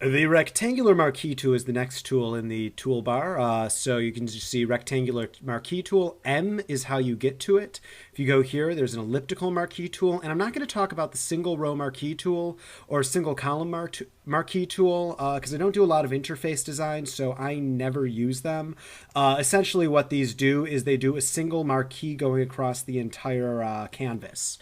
The rectangular marquee tool is the next tool in the toolbar. So you can just see rectangular marquee tool. M is how you get to it. If you go here, there's an elliptical marquee tool. And I'm not going to talk about the single row marquee tool or single column marquee tool because I don't do a lot of interface design, so I never use them. Essentially, what these do is they do a single marquee going across the entire canvas.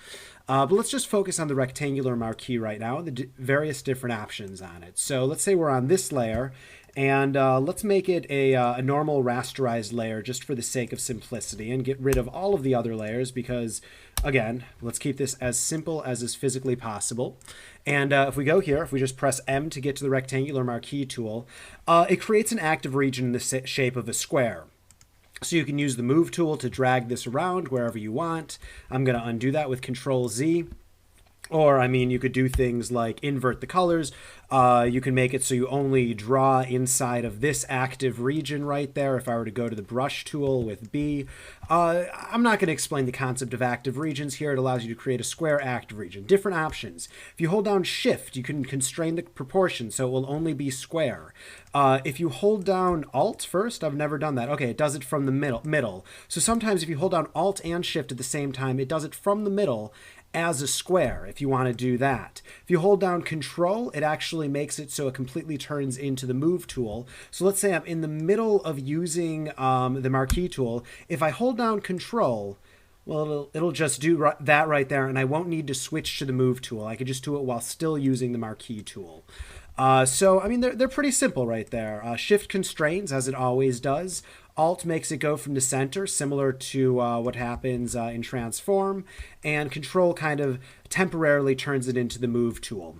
But let's just focus on the rectangular marquee right now and the various different options on it. So let's say we're on this layer, and let's make it a normal rasterized layer just for the sake of simplicity and get rid of all of the other layers because, again, let's keep this as simple as is physically possible. And if we go here, if we just press M to get to the rectangular marquee tool, it creates an active region in the shape of a square. So you can use the move tool to drag this around wherever you want. I'm going to undo that with Control Z. Or, I mean, you could do things like invert the colors. You can make it so you only draw inside of this active region right there. If I were to go to the brush tool with B, I'm not going to explain the concept of active regions here. It allows you to create a square active region. Different options. If you hold down Shift, you can constrain the proportion so it will only be square. If you hold down Alt first, I've never done that. Okay, it does it from the middle. So sometimes if you hold down Alt and Shift at the same time, it does it from the middle as a square if you want to do that. If you hold down Control, it actually makes it so it completely turns into the move tool. So let's say I'm in the middle of using the marquee tool. If I hold down Control, well, it'll just do that right there, and I won't need to switch to the move tool. I could just do it while still using the marquee tool. So, I mean, they're pretty simple right there. Shift constrains, as it always does. Alt makes it go from the center, similar to what happens in Transform. And Control kind of temporarily turns it into the Move tool.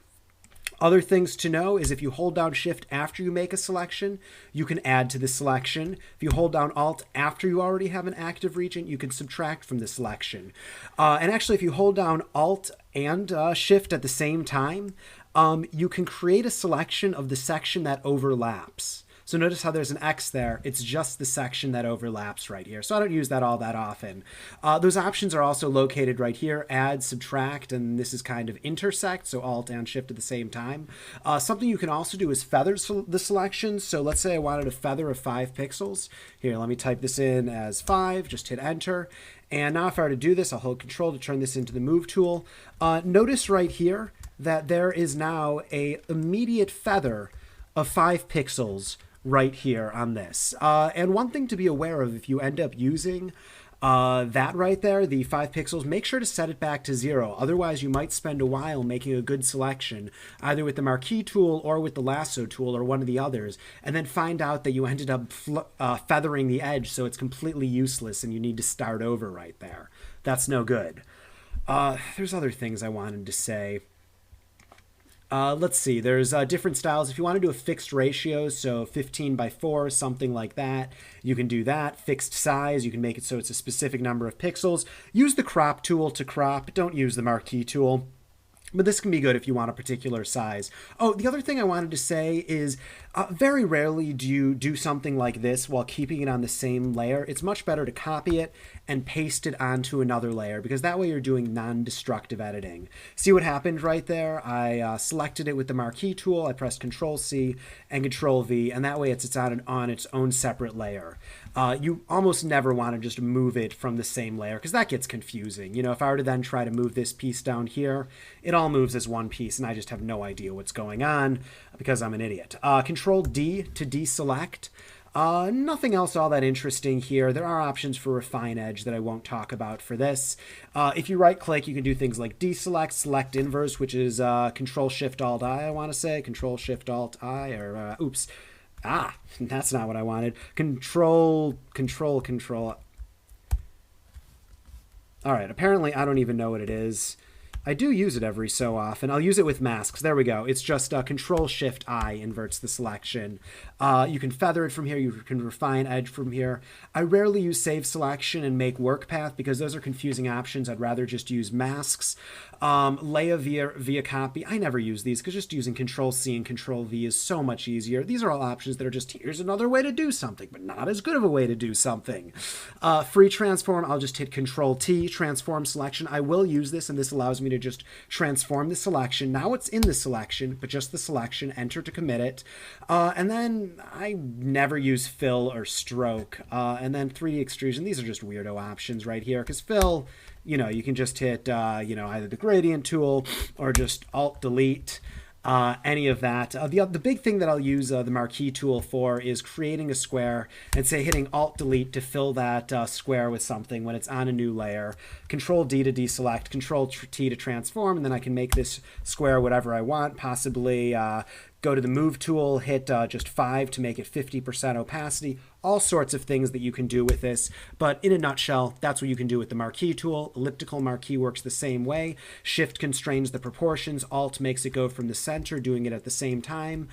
Other things to know is if you hold down Shift after you make a selection, you can add to the selection. If you hold down Alt after you already have an active region, you can subtract from the selection. And actually, if you hold down Alt and Shift at the same time, you can create a selection of the section that overlaps. So notice how there's an X there. It's just the section that overlaps right here. So I don't use that all that often. Those options are also located right here. Add, subtract, and this is kind of intersect, so Alt and Shift at the same time. Something you can also do is feather the selection. So let's say I wanted a feather of 5 pixels. Here, let me type this in as 5. Just hit Enter. And now if I were to do this, I'll hold Control to turn this into the Move tool. Notice right here that there is now a immediate feather of 5 pixels right here on this. And one thing to be aware of if you end up using that right there, the 5 pixels, make sure to set it back to 0. Otherwise, you might spend a while making a good selection, either with the marquee tool or with the lasso tool or one of the others, and then find out that you ended up feathering the edge so it's completely useless and you need to start over right there. That's no good. There's other things I wanted to say. Let's see, there's different styles. If you want to do a fixed ratio, so 15 by 4, something like that, you can do that. Fixed size, you can make it so it's a specific number of pixels. Use the crop tool to crop. Don't use the marquee tool. But this can be good if you want a particular size. Oh, the other thing I wanted to say is very rarely do you do something like this while keeping it on the same layer. It's much better to copy it and paste it onto another layer because that way you're doing non-destructive editing. See what happened right there? I selected it with the marquee tool. I pressed Control-C and Control-V, and that way it's on its own separate layer. You almost never want to just move it from the same layer because that gets confusing. You know, if I were to then try to move this piece down here, it all moves as one piece, and I just have no idea what's going on because I'm an idiot. Control-D to deselect. Nothing else all that interesting here. There are options for refine edge that I won't talk about for this. If you right-click, you can do things like deselect, select inverse, which is Control-Shift-Alt-I, I want to say. Control-Shift-Alt-I, or oops. That's not what I wanted. Control. All right, apparently I don't even know what it is. I do use it every so often. I'll use it with masks. There we go. It's just Control-Shift-I inverts the selection. You can feather it from here. You can refine edge from here. I rarely use save selection and make work path because those are confusing options. I'd rather just use masks. Layer via copy. I never use these because just using Control-C and Control-V is so much easier. These are all options that are just, here's another way to do something, but not as good of a way to do something. Free transform, I'll just hit Control-T, transform selection. I will use this, and this allows me to to just transform the selection. Now it's in the selection, but just the selection, enter to commit it. And then I never use fill or stroke. And then 3D extrusion, these are just weirdo options right here, because fill, you know, you can just hit, either the gradient tool or just Alt-Delete. Any of that. The big thing that I'll use the marquee tool for is creating a square and say hitting Alt-Delete to fill that square with something when it's on a new layer. Control-D to deselect, Control-T to transform, and then I can make this square whatever I want, possibly go to the Move tool, hit just 5 to make it 50% opacity. All sorts of things that you can do with this, but in a nutshell, that's what you can do with the Marquee tool. Elliptical Marquee works the same way. Shift constrains the proportions. Alt makes it go from the center, doing it at the same time.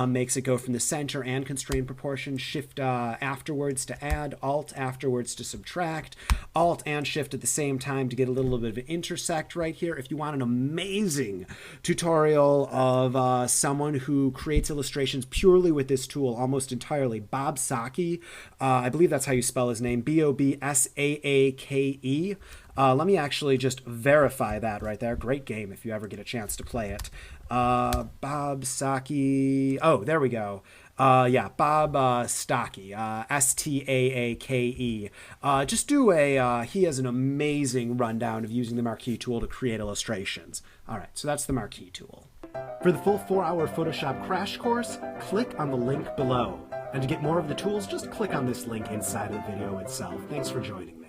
Makes it go from the center and constrain proportions. Shift afterwards to add. Alt afterwards to subtract. Alt and Shift at the same time to get a little bit of an intersect right here. If you want an amazing tutorial of someone who creates illustrations purely with this tool, almost entirely, Bob Saki, I believe that's how you spell his name, Bobsaake. Let me actually just verify that right there. Great game if you ever get a chance to play it. Bob Saki. Oh, there we go. Bob Stocky, Staake. Just do he has an amazing rundown of using the Marquee tool to create illustrations. All right, so that's the Marquee tool. For the full 4-hour Photoshop crash course, click on the link below. And to get more of the tools, just click on this link inside of the video itself. Thanks for joining me.